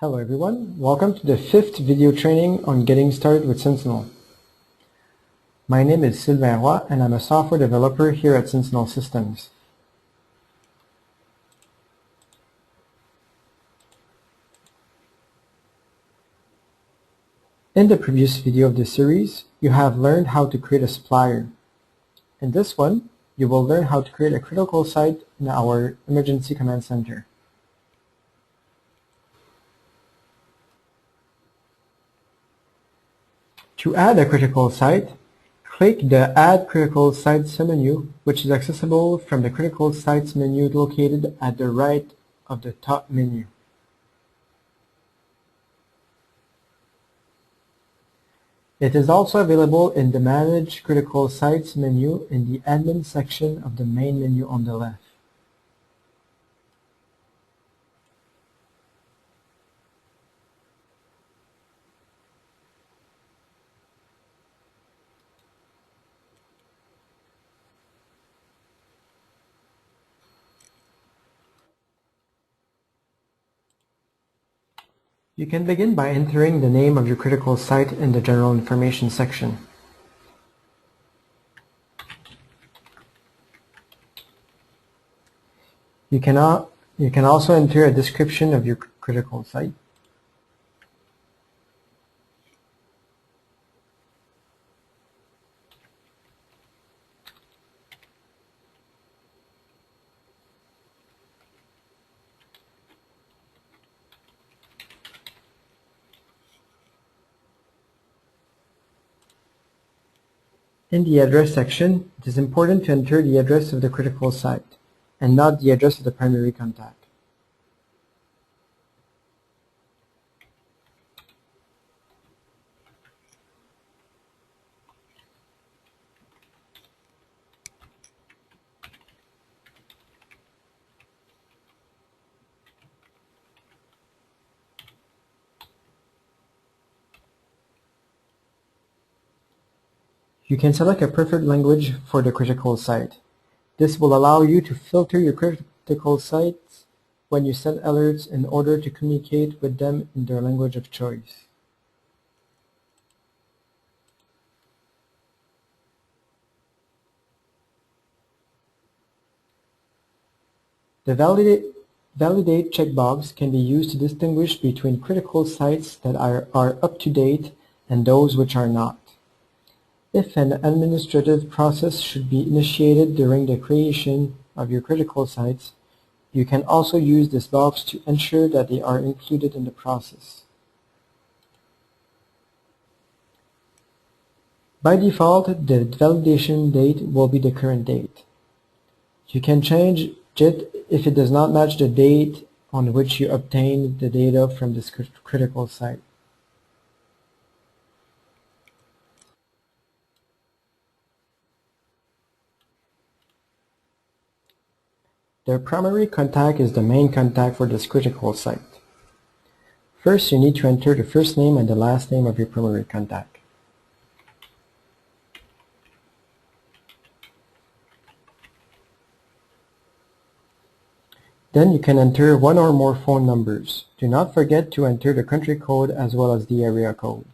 Hello everyone, welcome to the 5th video training on getting started with Sentinel. My name is Sylvain Roy and I'm a software developer here at Sentinel Systems. In the previous video of this series, you have learned how to create a supplier. In this one, you will learn how to create a critical site in our emergency command center. To add a critical site, click the Add Critical Sites submenu, which is accessible from the Critical Sites menu located at the right of the top menu. It is also available in the Manage Critical Sites menu in the Admin section of the main menu on the left. You can begin by entering the name of your critical site in the General Information section. You can also enter a description of your critical site. In the address section, it is important to enter the address of the critical site and not the address of the primary contact. You can select a preferred language for the critical site. This will allow you to filter your critical sites when you send alerts in order to communicate with them in their language of choice. The Validate checkbox can be used to distinguish between critical sites that are up to date and those which are not. If an administrative process should be initiated during the creation of your critical sites, you can also use this box to ensure that they are included in the process. By default, the validation date will be the current date. You can change it if it does not match the date on which you obtained the data from this critical site. The primary contact is the main contact for this critical site. First, you need to enter the first name and the last name of your primary contact. Then you can enter one or more phone numbers. Do not forget to enter the country code as well as the area code.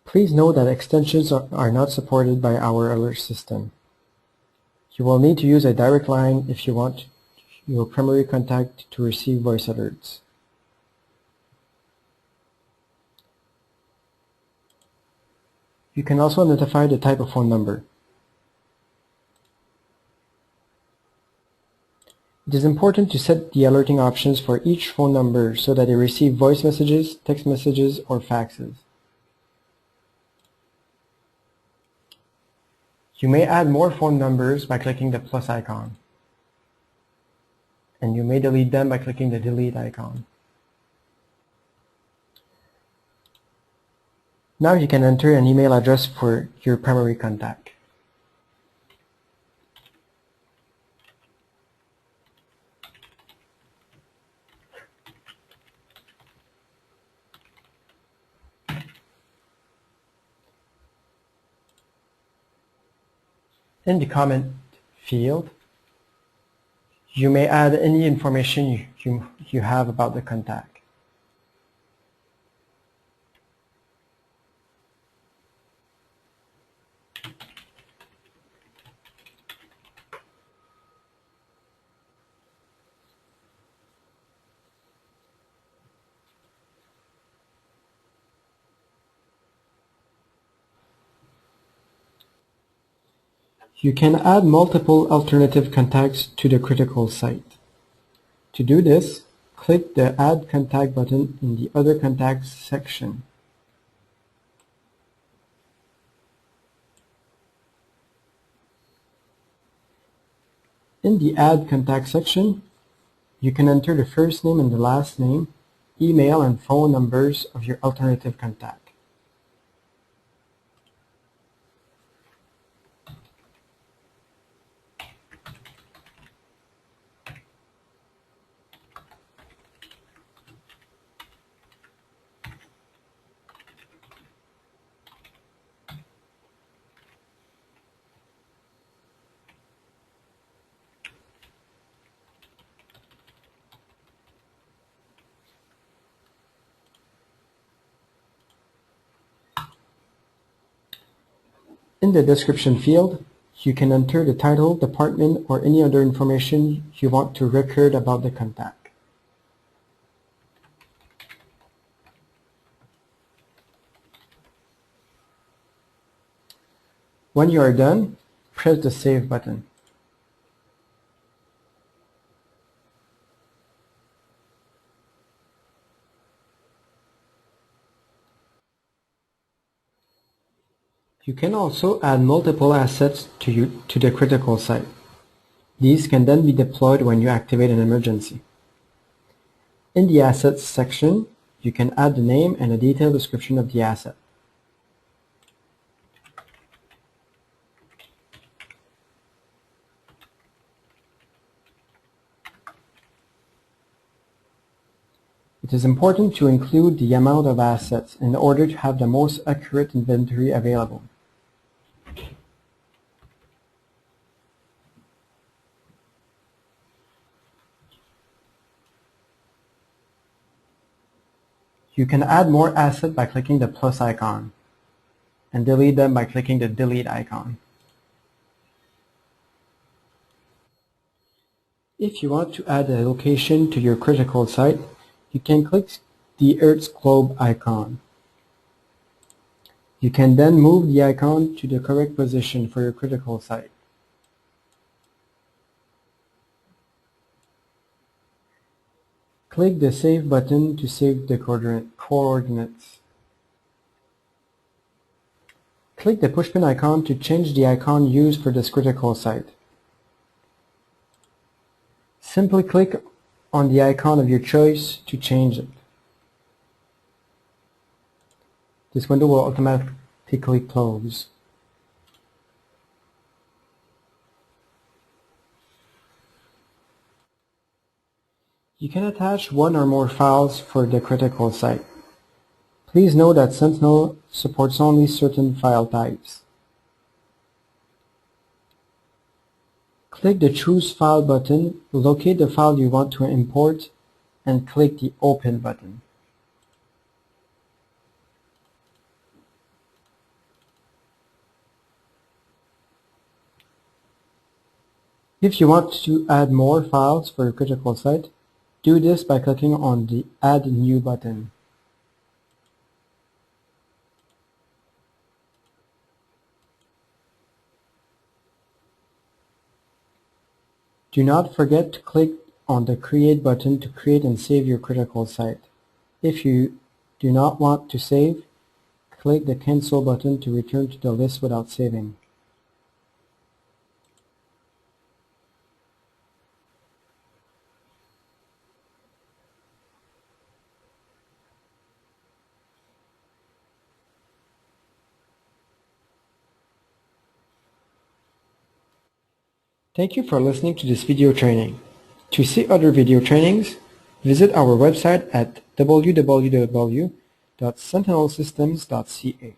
Please note that extensions are not supported by our alert system. You will need to use a direct line if you want your primary contact to receive voice alerts. You can also identify the type of phone number. It is important to set the alerting options for each phone number so that they receive voice messages, text messages, or faxes. You may add more phone numbers by clicking the plus icon, and you may delete them by clicking the delete icon. Now you can enter an email address for your primary contact. In the comment field, you may add any information you have about the contact. You can add multiple alternative contacts to the critical site. To do this, click the Add Contact button in the Other Contacts section. In the Add Contact section, you can enter the first name and the last name, email and phone numbers of your alternative contact. In the description field, you can enter the title, department, or any other information you want to record about the contact. When you are done, press the Save button. You can also add multiple assets to the critical site. These can then be deployed when you activate an emergency. In the Assets section, you can add the name and a detailed description of the asset. It is important to include the amount of assets in order to have the most accurate inventory available. You can add more assets by clicking the plus icon, and delete them by clicking the delete icon. If you want to add a location to your critical site, you can click the Earth's globe icon. You can then move the icon to the correct position for your critical site. Click the Save button to save the coordinates. Click the pushpin icon to change the icon used for this critical site. Simply click on the icon of your choice to change it. This window will automatically close. You can attach one or more files for the critical site. Please note that Sentinel supports only certain file types. Click the Choose File button, locate the file you want to import, and click the Open button. If you want to add more files for your critical site, do this by clicking on the Add New button. Do not forget to click on the Create button to create and save your critical site. If you do not want to save, click the Cancel button to return to the list without saving. Thank you for listening to this video training. To see other video trainings, visit our website at www.sentinelsystems.ca.